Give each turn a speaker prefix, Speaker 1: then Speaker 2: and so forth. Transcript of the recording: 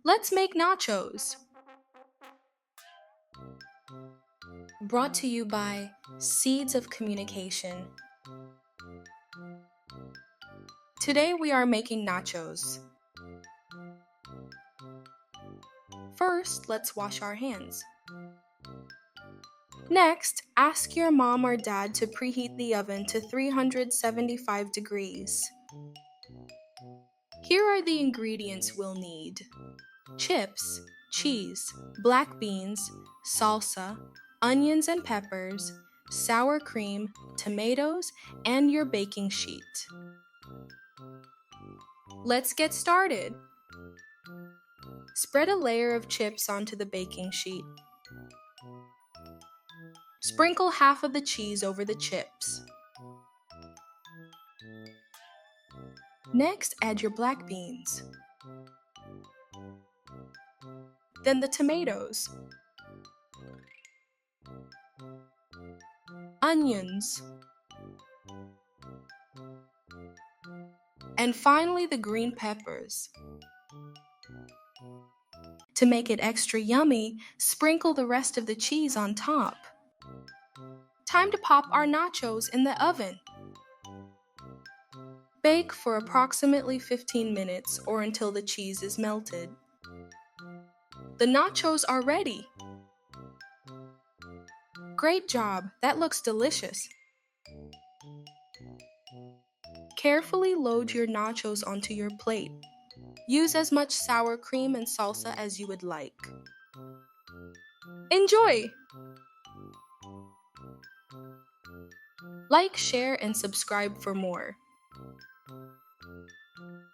Speaker 1: Let's make nachos. Brought to you by Seeds of Communication. Today we are making nachos. First, let's wash our hands. Next, ask your mom or dad to preheat the oven to 375 degrees. Here are the ingredients we'll need: chips, cheese, black beans, salsa, onions and peppers, sour cream, tomatoes, and your baking sheet. Let's get started. Spread a layer of chips onto the baking sheet. Sprinkle half of the cheese over the chips. Next, add your black beans. Then the tomatoes, onions, and finally the green peppers. To make it extra yummy, sprinkle the rest of the cheese on top. Time to pop our nachos in the oven. Bake for approximately 15 minutes or until the cheese is melted. The nachos are ready. Great job! That looks delicious. Carefully load your nachos onto your plate. Use as much sour cream and salsa as you would like. Enjoy! Like, share, and subscribe for more.